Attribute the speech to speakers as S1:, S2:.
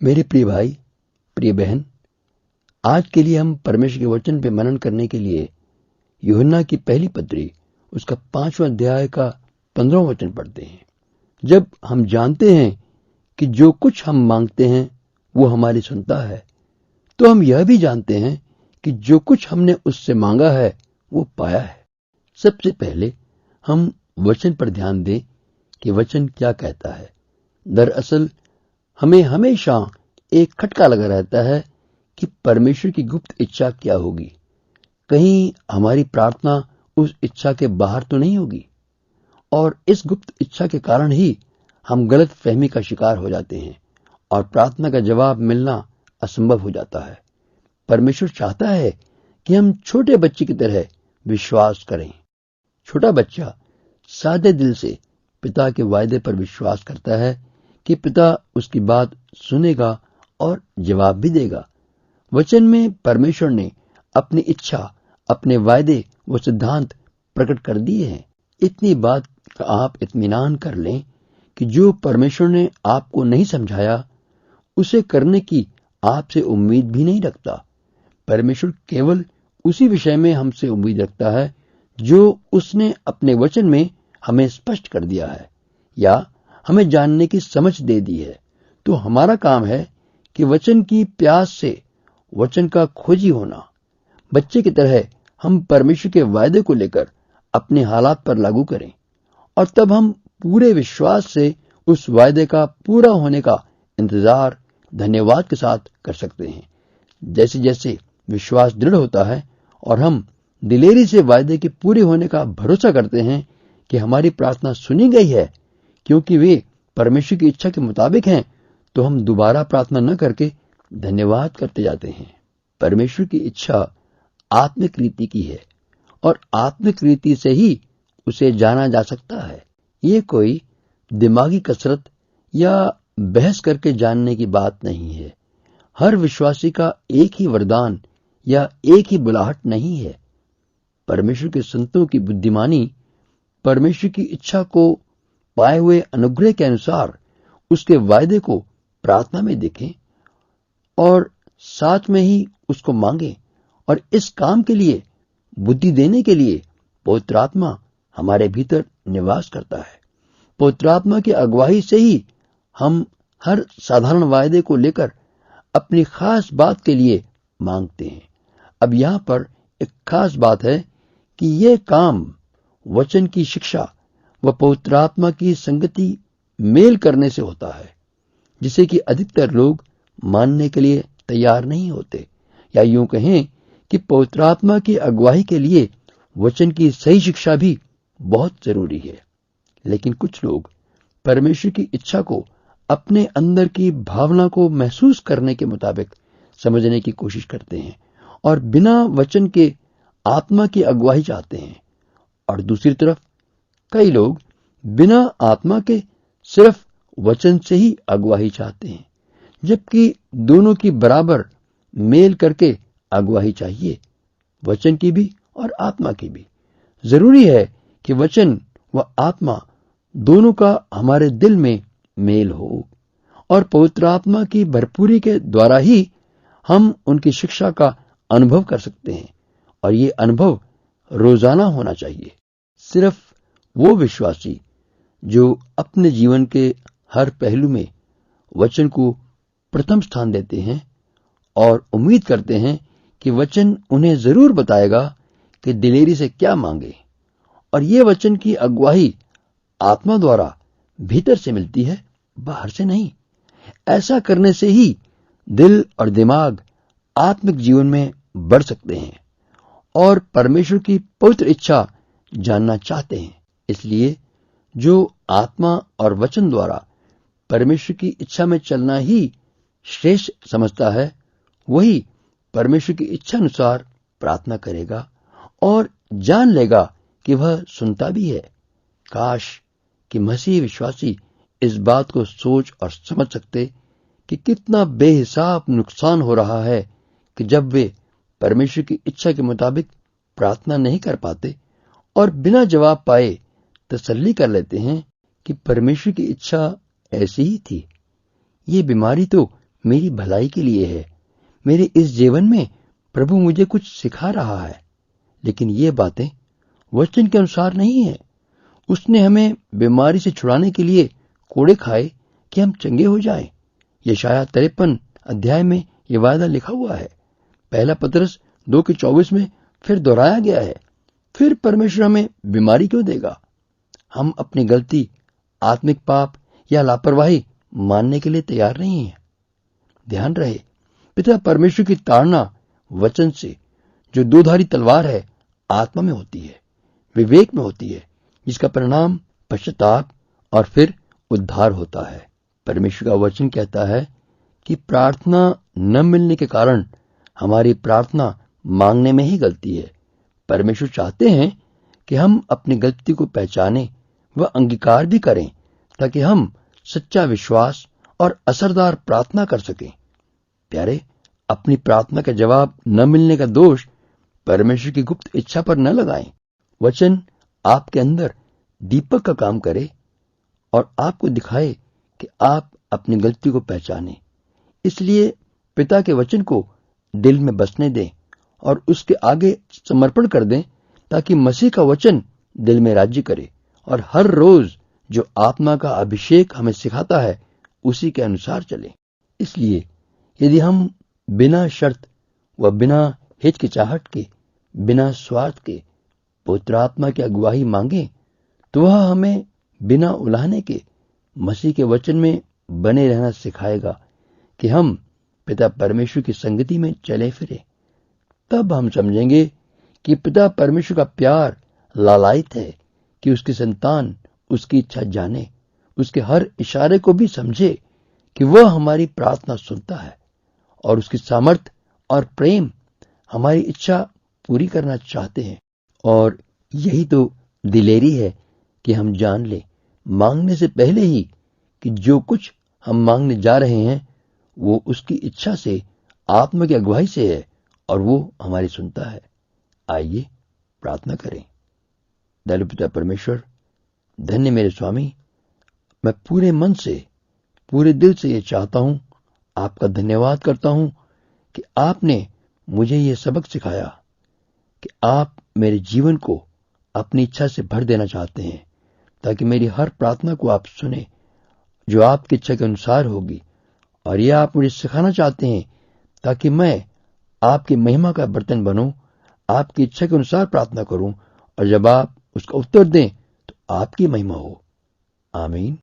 S1: मेरे प्रिय भाई, प्रिय बहन, आज के लिए हम परमेश्वर के वचन पे मनन करने के लिए यूहन्ना की पहली पत्री उसका 5वां अध्याय का 15वां वचन पढ़ते हैं। जब हम जानते हैं कि जो कुछ हम मांगते हैं वो हमारी सुनता है, तो हम यह भी जानते हैं कि जो कुछ हमने उससे मांगा है वो पाया है। सबसे पहले हम वचन पर ध्यान दें कि वचन क्या कहता है। दरअसल हमें हमेशा एक खटका लगा रहता है कि परमेश्वर की गुप्त इच्छा क्या होगी। कहीं हमारी प्रार्थना उस इच्छा के बाहर तो नहीं होगी, और इस गुप्त इच्छा के कारण ही हम गलत फहमी का शिकार हो जाते हैं और प्रार्थना का जवाब मिलना असंभव हो जाता है। परमेश्वर चाहता है कि हम छोटे बच्चे की तरह विश्वास करें। छोटा बच्चा सादे दिल से पिता के वायदे पर विश्वास करता है कि पिता उसकी बात सुनेगा और जवाब भी देगा। वचन में परमेश्वर ने अपनी इच्छा, अपने वायदे व सिद्धांत प्रकट कर दिए हैं। इतनी बात का आप इत्मीनान कर लें कि जो परमेश्वर ने आपको नहीं समझाया उसे करने की आपसे उम्मीद भी नहीं रखता। परमेश्वर केवल उसी विषय में हमसे उम्मीद रखता है जो उसने अपने वचन में हमें स्पष्ट कर दिया है या हमें जानने की समझ दे दी है। तो हमारा काम है कि वचन की प्यास से वचन का खोजी होना। बच्चे की तरह हम परमेश्वर के वायदे को लेकर अपने हालात पर लागू करें और तब हम पूरे विश्वास से उस वायदे का पूरा होने का इंतजार धन्यवाद के साथ कर सकते हैं। जैसे जैसे विश्वास दृढ़ होता है और हम दिलेरी से वायदे के पूरे होने का भरोसा करते हैं कि हमारी प्रार्थना सुनी गई है क्योंकि वे परमेश्वर की इच्छा के मुताबिक हैं, तो हम दोबारा प्रार्थना न करके धन्यवाद करते जाते हैं। परमेश्वर की इच्छा आत्मिक रीति की है और आत्मिक रीति से ही उसे जाना जा सकता है। ये कोई दिमागी कसरत या बहस करके जानने की बात नहीं है। हर विश्वासी का एक ही वरदान या एक ही बुलाहट नहीं है। परमेश्वर के संतों की बुद्धिमानी परमेश्वर की इच्छा को पाए हुए अनुग्रह के अनुसार उसके वायदे को प्रार्थना में देखें और साथ में ही उसको मांगे, और इस काम के लिए बुद्धि देने के लिए पवित्र आत्मा हमारे भीतर निवास करता है। पवित्र आत्मा की अगुवाई से ही हम हर साधारण वायदे को लेकर अपनी खास बात के लिए मांगते हैं। अब यहाँ पर एक खास बात है कि यह काम वचन की शिक्षा व पवित्र आत्मा की संगति मेल करने से होता है, जिसे कि अधिकतर लोग मानने के लिए तैयार नहीं होते। या यूं कहें कि पवित्र आत्मा की अगुवाई के लिए वचन की सही शिक्षा भी बहुत जरूरी है। लेकिन कुछ लोग परमेश्वर की इच्छा को अपने अंदर की भावना को महसूस करने के मुताबिक समझने की कोशिश करते हैं और बिना वचन के आत्मा की अगुवाई चाहते हैं, और दूसरी तरफ कई लोग बिना आत्मा के सिर्फ वचन से ही अगुवाई चाहते हैं, जबकि दोनों की बराबर मेल करके अगुवाई चाहिए, वचन की भी और आत्मा की भी। जरूरी है कि वचन व आत्मा दोनों का हमारे दिल में मेल हो, और पवित्र आत्मा की भरपूरी के द्वारा ही हम उनकी शिक्षा का अनुभव कर सकते हैं, और ये अनुभव रोजाना होना चाहिए। सिर्फ वो विश्वासी जो अपने जीवन के हर पहलू में वचन को प्रथम स्थान देते हैं और उम्मीद करते हैं कि वचन उन्हें जरूर बताएगा कि दिलेरी से क्या मांगे, और ये वचन की अगुवाई आत्मा द्वारा भीतर से मिलती है, बाहर से नहीं। ऐसा करने से ही दिल और दिमाग आत्मिक जीवन में बढ़ सकते हैं और परमेश्वर की पवित्र इच्छा जानना चाहते हैं। इसलिए जो आत्मा और वचन द्वारा परमेश्वर की इच्छा में चलना ही श्रेष्ठ समझता है, वही परमेश्वर की इच्छा अनुसार प्रार्थना करेगा और जान लेगा कि वह सुनता भी है। काश कि मसीह विश्वासी इस बात को सोच और समझ सकते कि कितना बेहिसाब नुकसान हो रहा है कि जब वे परमेश्वर की इच्छा के मुताबिक प्रार्थना नहीं कर पाते और बिना जवाब पाए तसल्ली कर लेते हैं कि परमेश्वर की इच्छा ऐसी ही थी। ये बीमारी तो मेरी भलाई के लिए है। मेरे इस जीवन में प्रभु मुझे कुछ सिखा रहा है, लेकिन ये बातें वचन के अनुसार नहीं है। उसने हमें बीमारी से छुड़ाने के लिए कोड़े खाए कि हम चंगे हो जाएं। यशायाह 53 अध्याय में यह वायदा लिखा हुआ है। पहला पतरस 2:24 में फिर दोहराया गया है। फिर परमेश्वर हमें बीमारी क्यों देगा? हम अपनी गलती, आत्मिक पाप या लापरवाही मानने के लिए तैयार नहीं है। ध्यान रहे, पिता परमेश्वर की ताड़ना वचन से, जो दोधारी तलवार है, आत्मा में होती है, विवेक में होती है, जिसका परिणाम पश्चाताप और फिर उद्धार होता है। परमेश्वर का वचन कहता है कि प्रार्थना न मिलने के कारण हमारी प्रार्थना मांगने में ही गलती है। परमेश्वर चाहते हैं कि हम अपनी गलती को पहचानें व अंगीकार भी करें, ताकि हम सच्चा विश्वास और असरदार प्रार्थना कर सकें। प्यारे, अपनी प्रार्थना का जवाब न मिलने का दोष परमेश्वर की गुप्त इच्छा पर न लगाएं। वचन आपके अंदर दीपक का काम करे और आपको दिखाए कि आप अपनी गलती को पहचानें। इसलिए पिता के वचन को दिल में बसने दें और उसके आगे समर्पण कर दें, ताकि मसीह का वचन दिल में राज्य करे और हर रोज जो आत्मा का अभिषेक हमें सिखाता है उसी के अनुसार चले। इसलिए यदि हम बिना शर्त व बिना हिचकिचाहट के, बिना स्वार्थ के पवित्र आत्मा की अगुवाई मांगे, तो वह हमें बिना उलाहने के मसीह के वचन में बने रहना सिखाएगा कि हम पिता परमेश्वर की संगति में चले फिरे। तब हम समझेंगे कि पिता परमेश्वर का प्यार लालायित है कि उसकी संतान उसकी इच्छा जाने, उसके हर इशारे को भी समझे कि वह हमारी प्रार्थना सुनता है और उसकी सामर्थ और प्रेम हमारी इच्छा पूरी करना चाहते हैं। और यही तो दिलेरी है कि हम जान ले मांगने से पहले ही कि जो कुछ हम मांगने जा रहे हैं वो उसकी इच्छा से, आत्मा की अगुवाई से है और वो हमारी सुनता है। आइए प्रार्थना करें। दयालु पिता परमेश्वर, धन्य मेरे स्वामी, मैं पूरे मन से, पूरे दिल से ये चाहता हूं, आपका धन्यवाद करता हूं कि आपने मुझे ये सबक सिखाया कि आप मेरे जीवन को अपनी इच्छा से भर देना चाहते हैं, ताकि मेरी हर प्रार्थना को आप सुने जो आपकी इच्छा के अनुसार होगी। और यह आप मुझे सिखाना चाहते हैं ताकि मैं आपकी महिमा का बर्तन बनूं, आपकी इच्छा के अनुसार प्रार्थना करूं, और जब आप उसका उत्तर दें तो आपकी महिमा हो। आमीन।